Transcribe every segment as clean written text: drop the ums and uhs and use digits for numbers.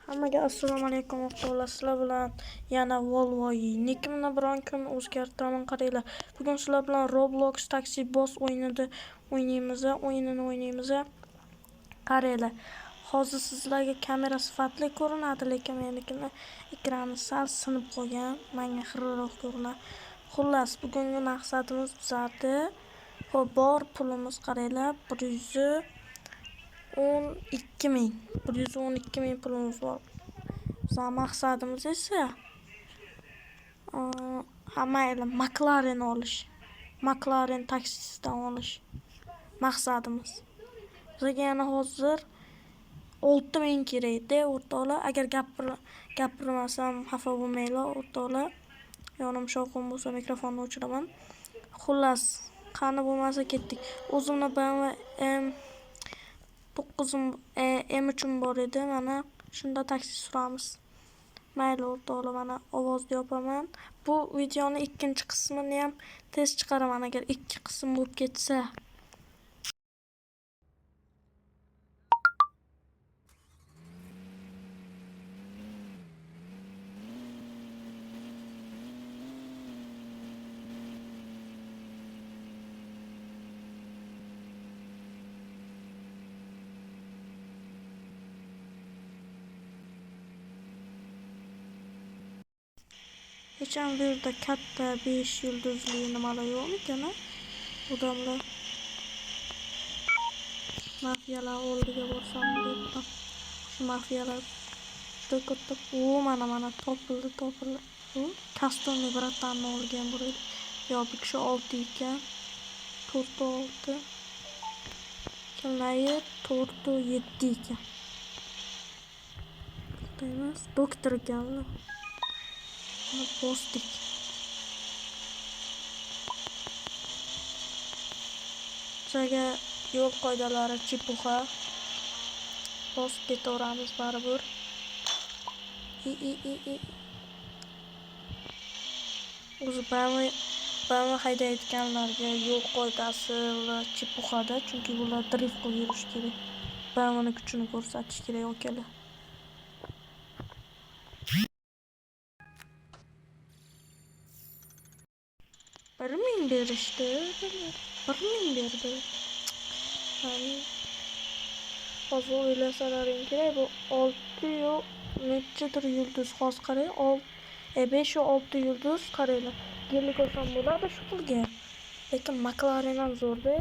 Hammaga assalomu alaykum o'qituvlar. Sizlar bilan yana Volvo nikimni biron kun o'zgartiraman qaranglar. Bugun sizlar bilan Roblox Taxi Boss o'yinini o'ynaymiz. Qaranglar. Hozir sizlarga kamera sifatli ko'rinadi, lekin menikini ekrani sal sinib qolgan. Menga xirroq ko'rinadi. Xullas, bugungi maqsadimiz bizlardi. Bor pulimiz qaranglar 112 ming. 112 ming pulimiz bor. Bizning maqsadimiz esa mayli McLaren olish. McLaren taksisidan olish maqsadimiz. Bizga yana hozir 6 ming kerak-da o'rtoqlar. Agar gapirmasam xafa bo'lmanglar o'rtoqlar. Yonim shovqin bo'lsa mikrofonni o'chiraman. Xullas, qani bo'lmasa ketdik. O'zimni BMW M3 bor edi. Mana shunda taksi suramiz. Mayli o'rtoqlar, mana ovozni yopaman. Bu videoning ikkinchi qismini ham tez chiqaraman agar ikki qism bo'lib ketsa. Hech ham bu yerda katta 5 yulduzli nimalar yo'qmikan? Odamlar mafiyalar oldiga borsam deb shu mafiyalar juda katta. Mana topildi. Kastomni brattanni olgan bo'ladi. Yo bu kishi 6 ekan. 4 6. Kimlar 4 7 ekan. Emas, doktor ekanlar. Bosdik. Bizga yo'l qoidalari chipuxa. Bosib ketaveramiz baribir. O'zi BMW haydayotganlarga yo'l qoidasi va chipuxada, chunki bular drift qilib yurish kerak. BMWning kuchini ko'rsatish kerak okalar. Berishdi. 1000 berdi. Hozir o'ylasalaring kerak, bu 6 yo nechadir yulduz xos qarang. 5 yo 6 yulduz qaranglar. Gellik olsam bo'ladi shu pulga. Lekin McLaren ham zo'rda.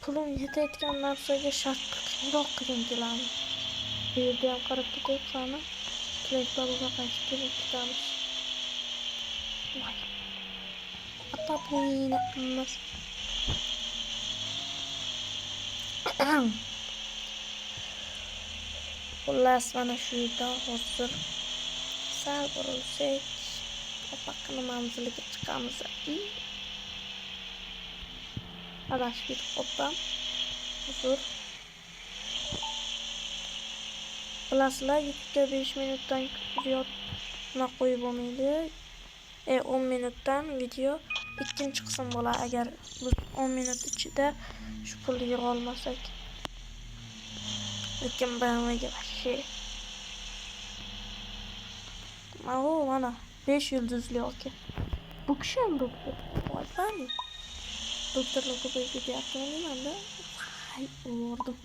Pulim yetayotgan narsaga shartliroq qilib kelamiz. Bu yerda ham qarab ketyapsizmi? Tilaklar uzoqlashib ketamiz. Ataplayın emas. Xullas, mana shu yerdan hozir sal burilsak, opaqni manziliga chiqamiz. Adashib ketib qoldim. Huzur. Bilasizlar, YouTube'ga 5 minutdan ziyod qo'yib bo'lmaydi. 10 minutdan video ikkinchi qism bo'ladi agar biz 10 minut ichida shu pulni yig'a olmasak. Lekin BMWga vashi. Mana 5 yulduzli oka. Bu kishi ham doktor. Voy bani. Doktorlar ko'payib ketyapti menda. Hay, o'rdim.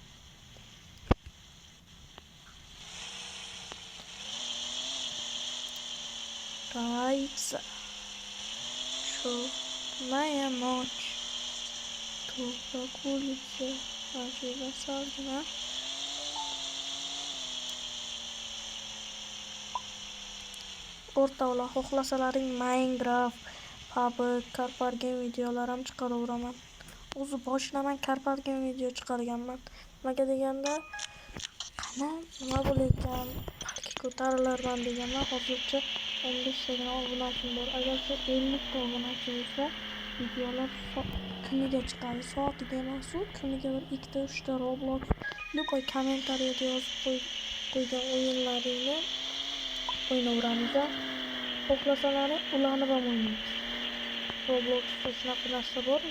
Нравится, черная ночь, тут как улица, ожива сажена. O'rtoqlar, xohlasalaring Minecraft, PUBG, Carpargen videolar ham chiqaraveraman. O'zi boshlaman Carpargen video chiqarganman. Nimaga deganda, qana nima bo'layotgan, balki ko'tarilarman deganman. Hozircha 15 tadan obunachim bor. Agar shu 50 ta obunachi bo'lsa, videolar kuniga chiqadi. Soatiga emas, kuniga bir 2 ta 3 ta Roblox yo'q, kommentariyada yozib qo'ygan o'yinlaringni o'ynaveramiz. Xohlasalar ularni ham o'ynaymiz. Robloxda shunaqa narsa bor.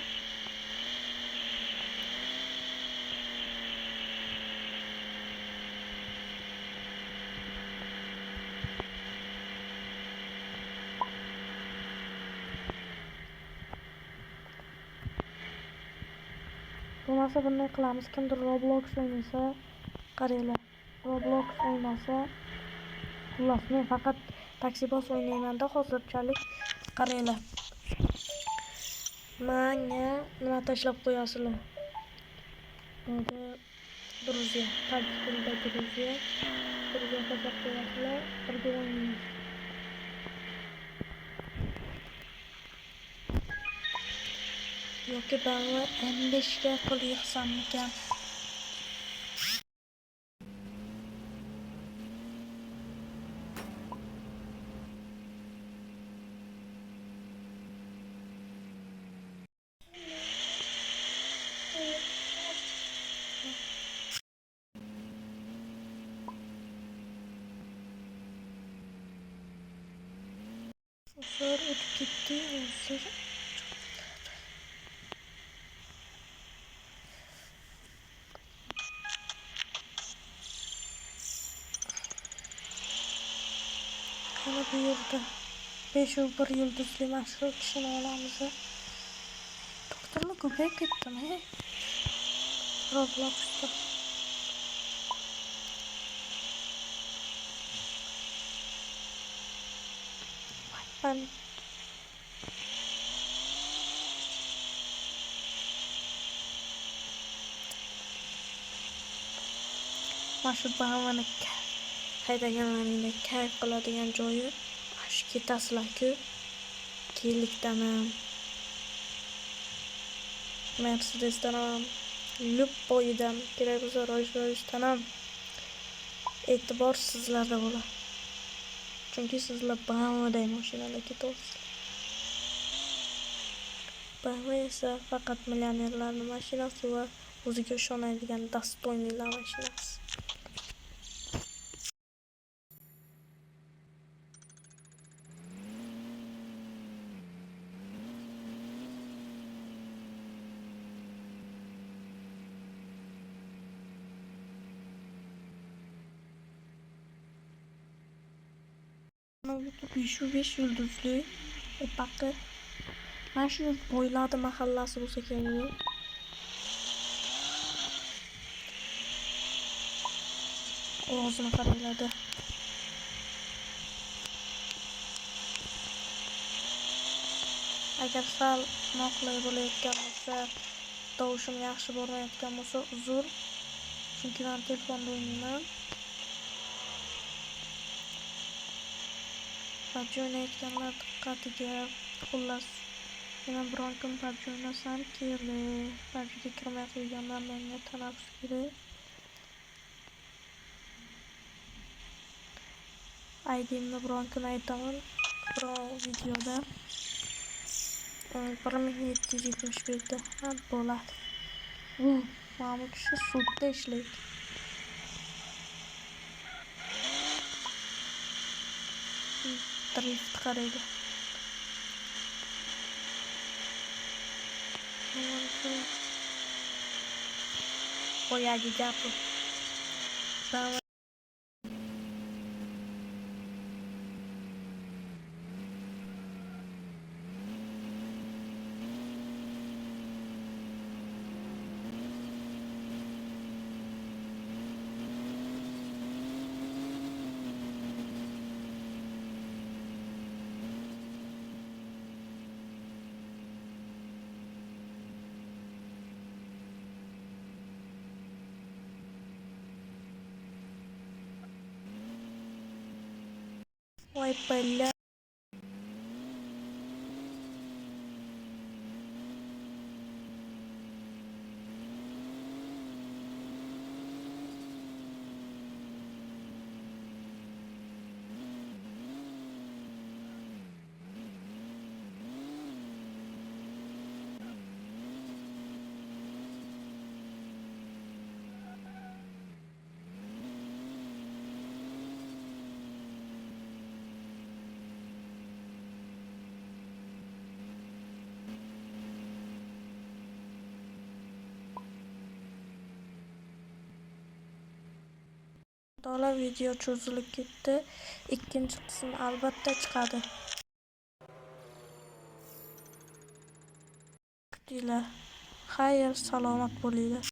bo'lmasa bunday qilamiz. Kimdir Roblox o'ynasa, qaranglar. Roblox o'ynasa, xullas men faqat Taxi Boss o'ynayman-da hozirchalik. Qaranglar. Menga nima tashlab qo'yasizlar? Bunga Gruziya, Tojikistonda Gruziya tashlab qo'yasizlar. Birga o'ynaymiz. Yoki bari M5 ga qo'l yig'sammikan? Uzr o'tib ketdi, uzr. Qani bu yerda 5-1 yulduzli mashhur kishini olamiz. Doktorlar ko'payib ketdimi? Robloxda. Ben Mashhur Bahamani haydaganlaringda kayf qiladigan joyi shu ketasizlar-ku. Kelikdanam, Mercedesdan ham, Lupoydan, kerak bo'lsa Rolls-Royce'dan ham e'tibor sizlarda bo'ladi. Chunki sizlar BMW mashinalarda ketyapsizlar. BMW esa faqat millionerlarning mashinasi va o'ziga ishonadigan dostoynilar mashinasi. Şu 5 yulduzlu bakı. Ben şunu boyladı mahallası bo'lsa kerak. Ovozini qaranglar. Agar sal noqulay bo'layotgan bo'lsa, tovushim yaxshi bormayotgan bo'lsa uzr. Chunki men telefonda o'ynayman. PUBG o'ynayotganlar diqqatiga. Xullas, men biron kun PUBG o'ynasam kerak. PUBGga kirmay qo'yganman, menga tanaffus kerak. ID'imni biron kun aytaman, biron videoda. 1771 da bo'ladi. Mana kishi sudda ishlaydi. Drift qaraydi. Boyagi gapi. Voy balla. Dolar video cho'zilib ketdi. Ikkinchi qism albatta chiqadi. Kutinglar. Xayr, salomat bo'linglar.